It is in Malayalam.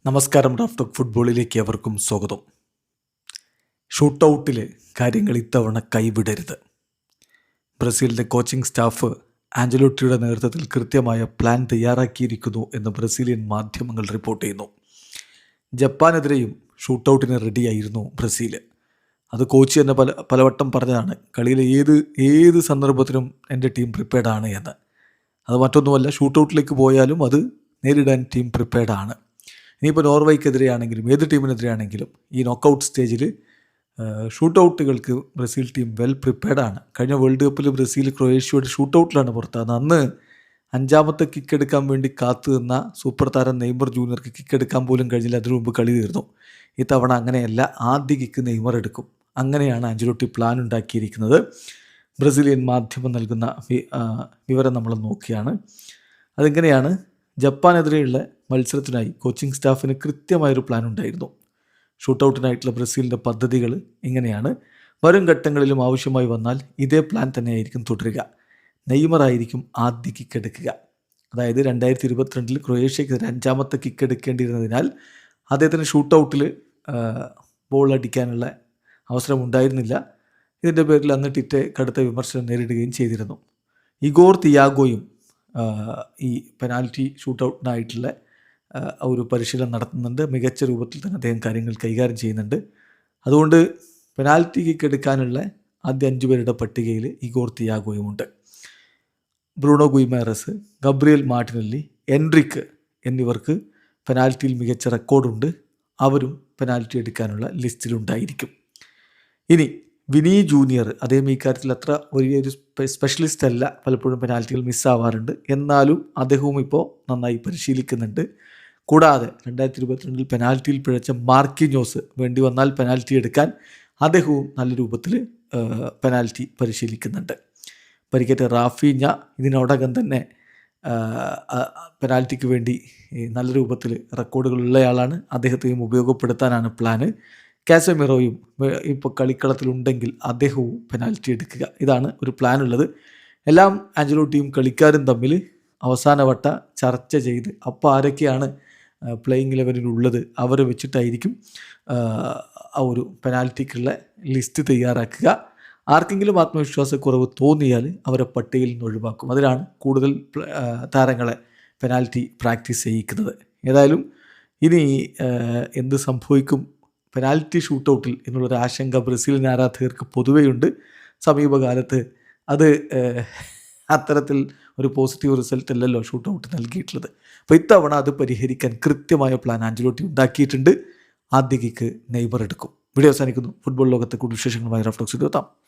നമസ്കാരം. റാഫ്റ്റോക്ക് ഫുട്ബോളിലേക്ക് അവർക്കും സ്വാഗതം. ഷൂട്ടൗട്ടിൽ കാര്യങ്ങൾ ഇത്തവണ കൈവിടരുത്. ബ്രസീലിൻ്റെ കോച്ചിങ് സ്റ്റാഫ് ആഞ്ചലോട്ടിയുടെ നേതൃത്വത്തിൽ കൃത്യമായ പ്ലാൻ തയ്യാറാക്കിയിരിക്കുന്നു എന്ന് ബ്രസീലിയൻ മാധ്യമങ്ങൾ റിപ്പോർട്ട് ചെയ്യുന്നു. ജപ്പാനെതിരെയും ഷൂട്ടൗട്ടിന് റെഡിയായിരുന്നു ബ്രസീൽ. അത് കോച്ച് തന്നെ പലവട്ടം പറഞ്ഞതാണ്, കളിയിലെ ഏത് സന്ദർഭത്തിലും എൻ്റെ ടീം പ്രിപ്പയർഡാണ് എന്ന്. അത് മറ്റൊന്നുമല്ല, ഷൂട്ടൗട്ടിലേക്ക് പോയാലും അത് നേരിടാൻ ടീം പ്രിപ്പയർഡാണ്. ഇനിയിപ്പോൾ നോർവേക്കെതിരെയാണെങ്കിലും ഏത് ടീമിനെതിരെയാണെങ്കിലും ഈ നോക്കൗട്ട് സ്റ്റേജിൽ ഷൂട്ടൗട്ടുകൾക്ക് ബ്രസീൽ ടീം വെൽ പ്രിപ്പയർഡാണ്. കഴിഞ്ഞ വേൾഡ് കപ്പിൽ ബ്രസീൽ ക്രൊയേഷ്യയുടെ ഷൂട്ടൗട്ടിലാണ് പുറത്താകുന്നത്. അന്ന് അഞ്ചാമത്തെ കിക്ക് എടുക്കാൻ വേണ്ടി കാത്തു നിന്ന സൂപ്പർ താരം നെയ്മർ ജൂനിയർക്ക് കിക്ക് എടുക്കാൻ പോലും കഴിഞ്ഞില്ല. അതിനു മുമ്പ് കളി തീർന്നു. ഇത്തവണ അങ്ങനെയല്ല, ആദ്യ കിക്ക് നെയ്മർ എടുക്കും. അങ്ങനെയാണ് ആഞ്ചലോട്ടി പ്ലാൻ ഉണ്ടാക്കിയിരിക്കുന്നത്. ബ്രസീലിയൻ മാധ്യമം നൽകുന്ന വിവരം നമ്മൾ നോക്കിയാണ്. അതെങ്ങനെയാണ്? ജപ്പാനെതിരെയുള്ള മത്സരത്തിനായി കോച്ചിങ് സ്റ്റാഫിന് കൃത്യമായൊരു പ്ലാൻ ഉണ്ടായിരുന്നു. ഷൂട്ടൗട്ടിനായിട്ടുള്ള ബ്രസീലിൻ്റെ പദ്ധതികൾ ഇങ്ങനെയാണ്. വരും ഘട്ടങ്ങളിലും ആവശ്യമായി വന്നാൽ ഇതേ പ്ലാൻ തന്നെയായിരിക്കും തുടരുക. നെയ്മർ ആയിരിക്കും ആദ്യ കിക്ക് എടുക്കുക. അതായത് 2022 ക്രൊയേഷ്യക്കെതിരെ അഞ്ചാമത്തെ കിക്ക് എടുക്കേണ്ടിയിരുന്നതിനാൽ അദ്ദേഹത്തിന് ഷൂട്ടൗട്ടിൽ ബോൾ അടിക്കാനുള്ള അവസരം ഉണ്ടായിരുന്നില്ല. ഇതിൻ്റെ പേരിൽ അന്ന് ടിറ്റെ കടുത്ത വിമർശനം നേരിടുകയും ചെയ്തിരുന്നു. ഇഗോർ തിയാഗോയും ഈ പെനാൽറ്റി ഷൂട്ടൗട്ടിനായിട്ടുള്ള ഒരു പരിശീലനം നടത്തുന്നുണ്ട്. മികച്ച രൂപത്തിൽ തന്നെ അദ്ദേഹം കാര്യങ്ങൾ കൈകാര്യം ചെയ്യുന്നുണ്ട്. അതുകൊണ്ട് പെനാൽറ്റി കിക്ക് എടുക്കാനുള്ള ആദ്യ 5 പേരുടെ പട്ടികയിൽ ഇഗോർ തിയാഗോയുമുണ്ട്. Bruno Guimaraes, Gabriel Martinelli, Endrick എന്നിവർക്ക് പെനാൽറ്റിയിൽ മികച്ച റെക്കോർഡുണ്ട്. അവരും പെനാൽറ്റി എടുക്കാനുള്ള ലിസ്റ്റിലുണ്ടായിരിക്കും. ഇനി വിനി ജൂനിയർ, അദ്ദേഹം ഈ കാര്യത്തിൽ അത്ര വലിയൊരു സ്പെഷ്യലിസ്റ്റ് അല്ല. പലപ്പോഴും പെനാൽറ്റികൾ മിസ്സാവാറുണ്ട്. എന്നാലും അദ്ദേഹവും ഇപ്പോൾ നന്നായി പരിശീലിക്കുന്നുണ്ട്. കൂടാതെ 2022 പെനാൽറ്റിയിൽ പിഴച്ച മാർക്കിഞ്ഞോസ് വേണ്ടി വന്നാൽ പെനാൽറ്റി എടുക്കാൻ അദ്ദേഹവും നല്ല രൂപത്തിൽ പെനാൽറ്റി പരിശീലിക്കുന്നുണ്ട്. പരിക്കേറ്റ റാഫീഞ്ഞ ഇതിനോടകം തന്നെ പെനാൽറ്റിക്ക് വേണ്ടി നല്ല രൂപത്തിൽ റെക്കോർഡുകളുള്ളയാളാണ്. അദ്ദേഹത്തെയും ഉപയോഗപ്പെടുത്താനാണ് പ്ലാന്. കാസമിറോയും ഇപ്പോൾ കളിക്കളത്തിലുണ്ടെങ്കിൽ അദ്ദേഹവും പെനാൽറ്റി എടുക്കുക. ഇതാണ് ഒരു പ്ലാനുള്ളത്. എല്ലാം ആഞ്ചലോട്ടിയും കളിക്കാരും തമ്മിൽ അവസാനവട്ട ചർച്ച ചെയ്ത് അപ്പോൾ ആരൊക്കെയാണ് പ്ലേയിങ് ലെവലിലുള്ളത് അവരെ വെച്ചിട്ടായിരിക്കും ആ ഒരു പെനാൽറ്റിക്കുള്ള ലിസ്റ്റ് തയ്യാറാക്കുക. ആർക്കെങ്കിലും ആത്മവിശ്വാസക്കുറവ് തോന്നിയാൽ അവരെ പട്ടികയിൽ നിന്ന് ഒഴിവാക്കും. അതിലാണ് കൂടുതൽ താരങ്ങളെ പെനാൽറ്റി പ്രാക്ടീസ് ചെയ്യിക്കുന്നത്. ഏതായാലും ഇനി എന്ത് സംഭവിക്കും പെനാൽറ്റി ഷൂട്ടൗട്ടിൽ എന്നുള്ളൊരു ആശങ്ക ബ്രസീലിയൻ ആരാധകർക്ക് പൊതുവെയുണ്ട്. സമീപകാലത്ത് അത് അത്തരത്തിൽ ഒരു പോസിറ്റീവ് റിസൾട്ട് അല്ലല്ലോ ഷൂട്ടൗട്ട് നൽകിയിട്ടുള്ളത്. അപ്പോൾ ഇത്തവണ അത് പരിഹരിക്കാൻ കൃത്യമായ പ്ലാൻ ആഞ്ചലോട്ടി ഉണ്ടാക്കിയിട്ടുണ്ട്. ആദ്യ കിക്ക് നെയ്മർ എടുക്കും. വീഡിയോ അവസാനിക്കുന്നു. ഫുട്ബോൾ ലോകത്തെ കൂടുതൽ വിശേഷങ്ങളുമായി റാഫ്റ്റോക്സ് എത്താം.